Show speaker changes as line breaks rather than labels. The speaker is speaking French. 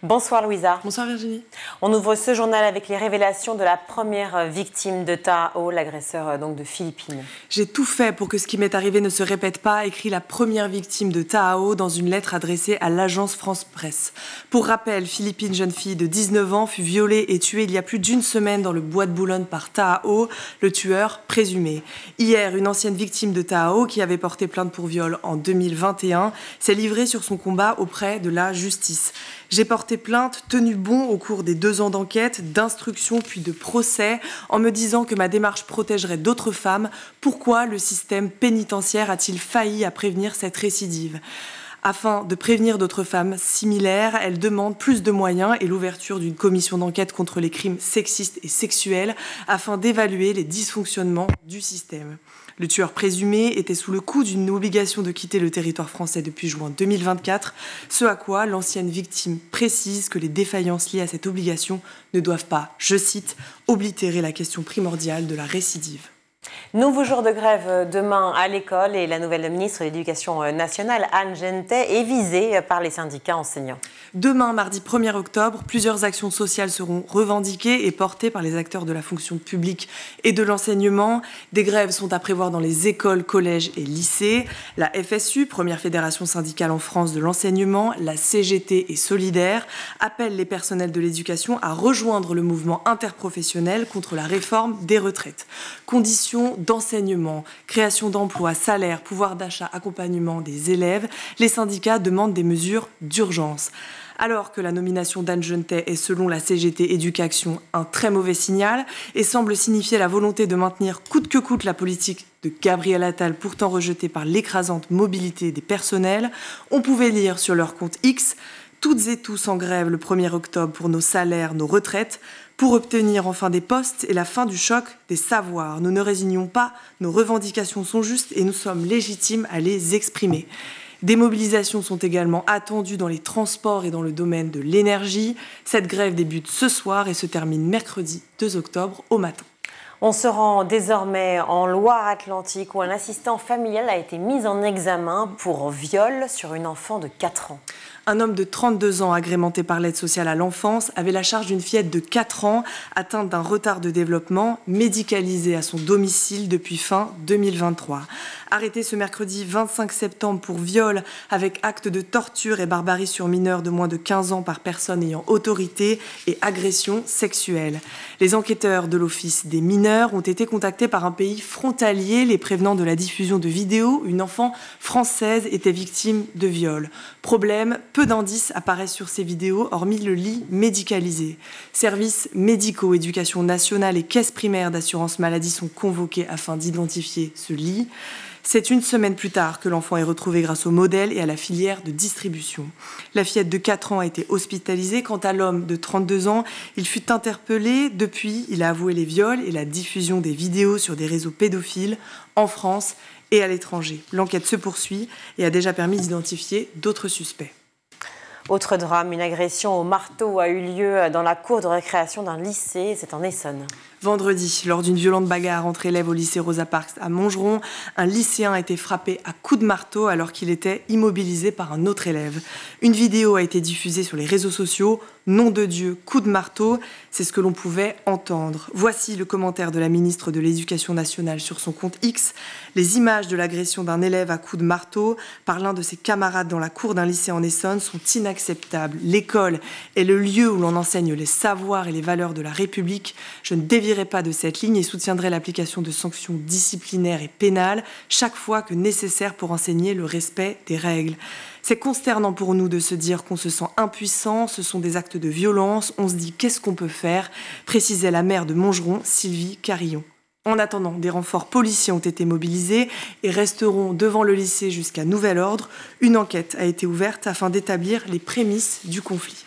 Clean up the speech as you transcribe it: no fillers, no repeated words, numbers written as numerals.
Bonsoir Louisa.
Bonsoir Virginie.
On ouvre ce journal avec les révélations de la première victime de Taao, l'agresseur de Philippines.
J'ai tout fait pour que ce qui m'est arrivé ne se répète pas, écrit la première victime de Taao dans une lettre adressée à l'agence France Presse. Pour rappel, Philippine, jeune fille de 19 ans, fut violée et tuée il y a plus d'une semaine dans le bois de Boulogne par Taao, le tueur présumé. Hier, une ancienne victime de Taao, qui avait porté plainte pour viol en 2021, s'est livrée sur son combat auprès de la justice. J'ai porté plainte, tenu bon au cours des 2 ans d'enquête, d'instruction puis de procès, en me disant que ma démarche protégerait d'autres femmes. Pourquoi le système pénitentiaire a-t-il failli à prévenir cette récidive ? Afin de prévenir d'autres femmes similaires, elle demande plus de moyens et l'ouverture d'une commission d'enquête contre les crimes sexistes et sexuels afin d'évaluer les dysfonctionnements du système. Le tueur présumé était sous le coup d'une obligation de quitter le territoire français depuis juin 2024, ce à quoi l'ancienne victime précise que les défaillances liées à cette obligation ne doivent pas, je cite, « oblitérer la question primordiale de la récidive ».
Nouveau jour de grève demain à l'école et la nouvelle ministre de l'Éducation nationale, Anne Genetet, est visée par les syndicats enseignants.
Demain, mardi 1er octobre, plusieurs actions sociales seront revendiquées et portées par les acteurs de la fonction publique et de l'enseignement. Des grèves sont à prévoir dans les écoles, collèges et lycées. La FSU, première fédération syndicale en France de l'enseignement, la CGT et Solidaire, appellent les personnels de l'éducation à rejoindre le mouvement interprofessionnel contre la réforme des retraites. Conditions d'enseignement, création d'emplois, salaire, pouvoir d'achat, accompagnement des élèves, les syndicats demandent des mesures d'urgence. Alors que la nomination d'Anne Genetet est, selon la CGT Éducation, un très mauvais signal et semble signifier la volonté de maintenir coûte que coûte la politique de Gabriel Attal, pourtant rejetée par l'écrasante mobilité des personnels, on pouvait lire sur leur compte X « Toutes et tous en grève le 1er octobre pour nos salaires, nos retraites », pour obtenir enfin des postes et la fin du choc des savoirs. Nous ne résignons pas, nos revendications sont justes et nous sommes légitimes à les exprimer. Des mobilisations sont également attendues dans les transports et dans le domaine de l'énergie. Cette grève débute ce soir et se termine mercredi 2 octobre au matin.
On se rend désormais en Loire-Atlantique où un assistant familial a été mis en examen pour viol sur une enfant de 4 ans.
Un homme de 32 ans, agrémenté par l'aide sociale à l'enfance, avait la charge d'une fillette de 4 ans, atteinte d'un retard de développement, médicalisée à son domicile depuis fin 2023. Arrêté ce mercredi 25 septembre pour viol avec acte de torture et barbarie sur mineur de moins de 15 ans par personne ayant autorité et agression sexuelle. Les enquêteurs de l'Office des mineurs ont été contactés par un pays frontalier, les prévenant de la diffusion de vidéos. Une enfant française était victime de viol. Problème, peu d'indices apparaissent sur ces vidéos, hormis le lit médicalisé. Services médicaux, éducation nationale et caisse primaire d'assurance maladie sont convoqués afin d'identifier ce lit. C'est une semaine plus tard que l'enfant est retrouvé grâce au modèle et à la filière de distribution. La fillette de 4 ans a été hospitalisée. Quant à l'homme de 32 ans, il fut interpellé. Depuis, il a avoué les viols et la diffusion des vidéos sur des réseaux pédophiles en France et à l'étranger. L'enquête se poursuit et a déjà permis d'identifier d'autres suspects.
Autre drame, une agression au marteau a eu lieu dans la cour de récréation d'un lycée, c'est en Essonne.
Vendredi, lors d'une violente bagarre entre élèves au lycée Rosa Parks à Montgeron, un lycéen a été frappé à coups de marteau alors qu'il était immobilisé par un autre élève. Une vidéo a été diffusée sur les réseaux sociaux. Nom de Dieu, coup de marteau, c'est ce que l'on pouvait entendre. Voici le commentaire de la ministre de l'Éducation nationale sur son compte X. Les images de l'agression d'un élève à coups de marteau par l'un de ses camarades dans la cour d'un lycée en Essonne sont inacceptables. L'école est le lieu où l'on enseigne les savoirs et les valeurs de la République. Je ne dévierai pas de cette ligne et soutiendrai l'application de sanctions disciplinaires et pénales chaque fois que nécessaire pour enseigner le respect des règles. C'est consternant pour nous de se dire qu'on se sent impuissant, ce sont des actes de violence, on se dit qu'est-ce qu'on peut faire, précisait la maire de Montgeron, Sylvie Carillon. En attendant, des renforts policiers ont été mobilisés et resteront devant le lycée jusqu'à nouvel ordre. Une enquête a été ouverte afin d'établir les prémices du conflit.